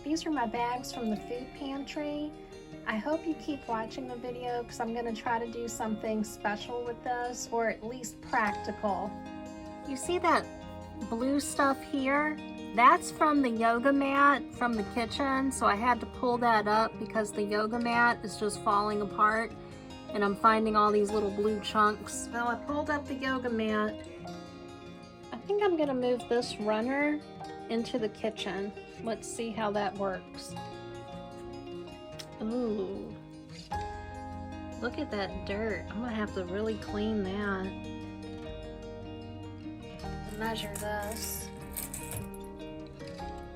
These are my bags from the food pantry. I hope you keep watching the video because I'm going to try to do something special with this, or at least practical. You see that blue stuff here? That's from the yoga mat from the kitchen, so I had to pull that up because the yoga mat is just falling apart and I'm finding all these little blue chunks. Well, I pulled up the yoga mat. I think I'm gonna move this runner into the kitchen. Let's see how that works. Ooh, look at that dirt. I'm gonna have to really clean that. Measure this.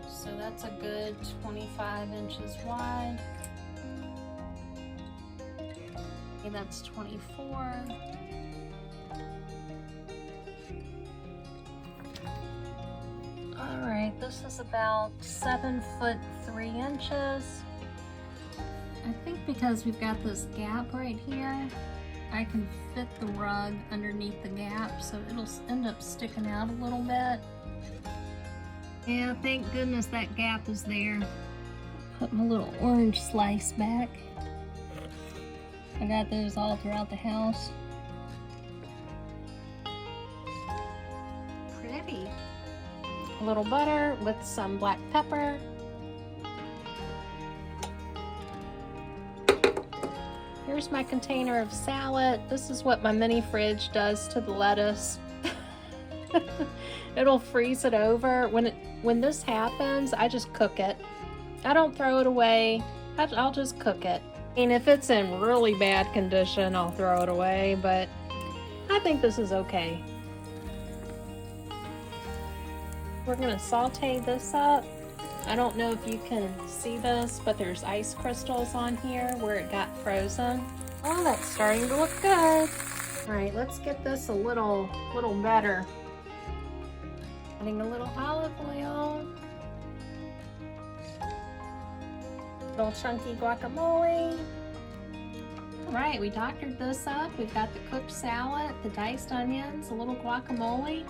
So that's a good 25 inches wide. Okay, that's 24. All right, this is about 7 foot 3 inches. I think because we've got this gap right here, I can fit the rug underneath the gap, so it'll end up sticking out a little bit. Yeah, thank goodness that gap is there. Put my little orange slice back. I got those all throughout the house. Pretty. A little butter with some black pepper. Here's my container of salad. This is what my mini fridge does to the lettuce. It'll freeze it over. When this happens, I just cook it. I don't throw it away. I'll just cook it. And if it's in really bad condition, I'll throw it away, but I think this is okay. We're gonna saute this up. I don't know if you can see this, but there's ice crystals on here where it got frozen. Oh, that's starting to look good. All right, let's get this a little better. Adding a little olive oil. Little chunky guacamole. All right, we doctored this up. We've got the cooked salad, the diced onions, a little guacamole,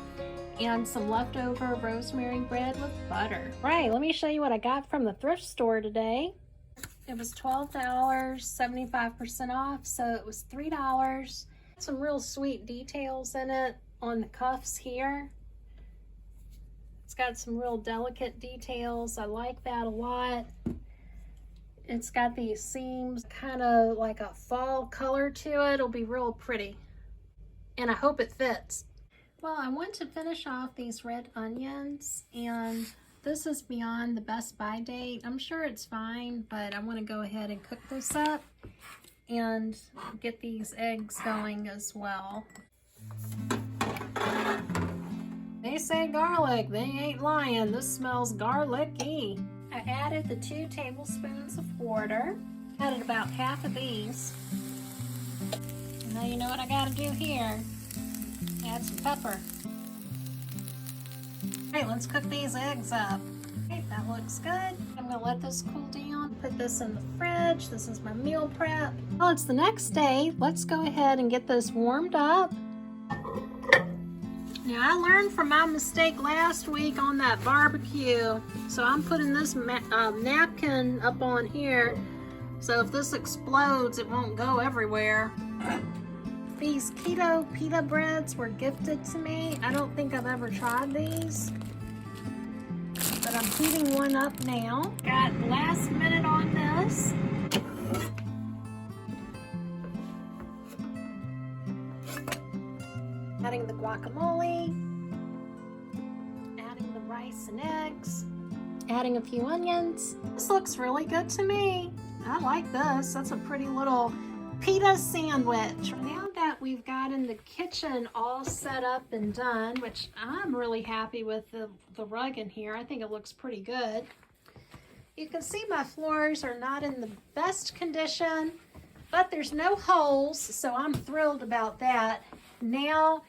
and some leftover rosemary bread with butter. Right, let me show you what I got from the thrift store today. It was $12, 75% off, so it was $3. Some real sweet details in it on the cuffs here. It's got some real delicate details. I like that a lot. It's got these seams, kind of like a fall color to it. It'll be real pretty. And I hope it fits. Well, I want to finish off these red onions, and this is beyond the best by date. I'm sure it's fine, but I want to go ahead and cook this up and get these eggs going as well. They say garlic, they ain't lying. This smells garlicky. I added the 2 tablespoons of water. Added about half of these. And now you know what I gotta do here. Add some pepper. Alright, let's cook these eggs up. Okay, that looks good. I'm gonna let this cool down. Put this in the fridge. This is my meal prep. Well, it's the next day. Let's go ahead and get this warmed up. Now, I learned from my mistake last week on that barbecue, so I'm putting this napkin up on here, so if this explodes, it won't go everywhere. These keto pita breads were gifted to me. I don't think I've ever tried these, but I'm heating one up now. Got last minute on this. Adding the guacamole, adding the rice and eggs, adding a few onions. This looks really good to me. I like this. That's a pretty little pita sandwich. Now that we've got in the kitchen all set up and done, which I'm really happy with the rug in here. I think it looks pretty good. You can see my floors are not in the best condition, but there's no holes, so I'm thrilled about that. Now,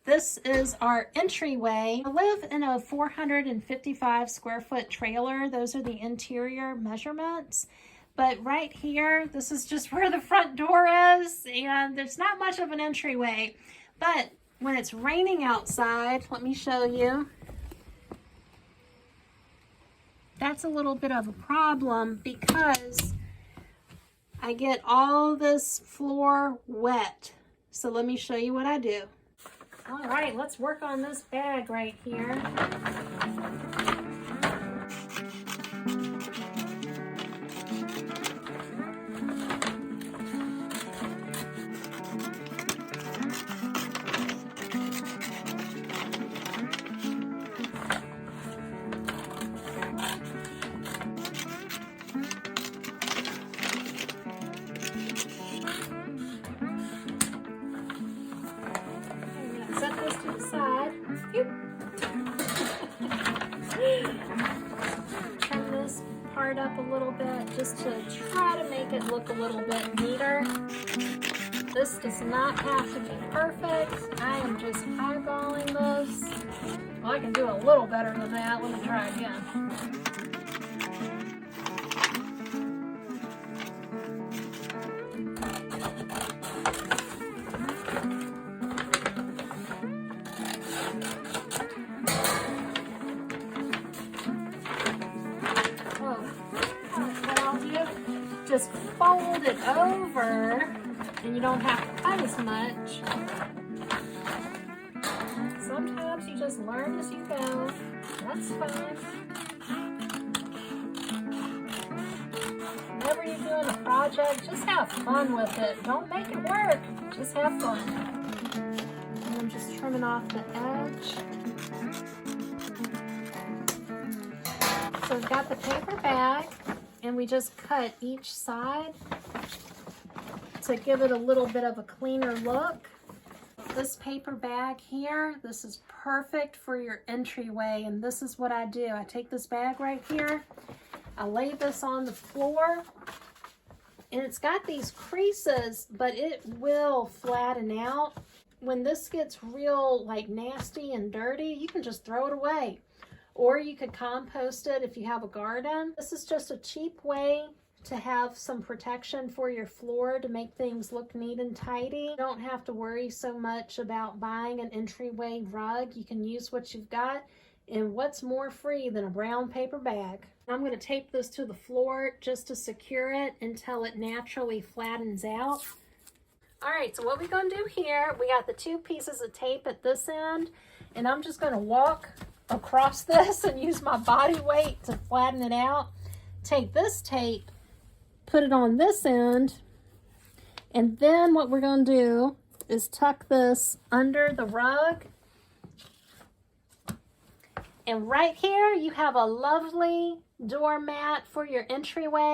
this is our entryway. I live in a 455 square foot trailer. Those are the interior measurements. But right here, this is just where the front door is, and there's not much of an entryway. But when it's raining outside, let me show you. that's a little bit of a problem because I get all this floor wet. So let me show you what I do. All right, let's work on this bag right here. Set this to the side. Trim this part up a little bit just to try to make it look a little bit neater. This does not have to be perfect. I am just eyeballing this. Well, I can do a little better than that. Let me try again. Just fold it over and you don't have to cut as much. Sometimes you just learn as you go. That's fine. Whenever you're doing a project, just have fun with it. Don't make it work. Just have fun. And I'm just trimming off the edge. So we've got the paper bag. And we just cut each side to give it a little bit of a cleaner look. This paper bag here, this is perfect for your entryway, and this is what I do. I take this bag right here, I lay this on the floor, and it's got these creases, but it will flatten out. When this gets real like nasty and dirty, you can just throw it away. Or you could compost it if you have a garden. This is just a cheap way to have some protection for your floor to make things look neat and tidy. You don't have to worry so much about buying an entryway rug. You can use what you've got. And what's more free than a brown paper bag? I'm going to tape this to the floor just to secure it until it naturally flattens out. All right, so what we're going to do here, we got the 2 pieces of tape at this end, and I'm just going to walk across this and use my body weight to flatten it out. Take this tape, put it on this end, and then what we're going to do is tuck this under the rug. And right here you have a lovely doormat for your entryway.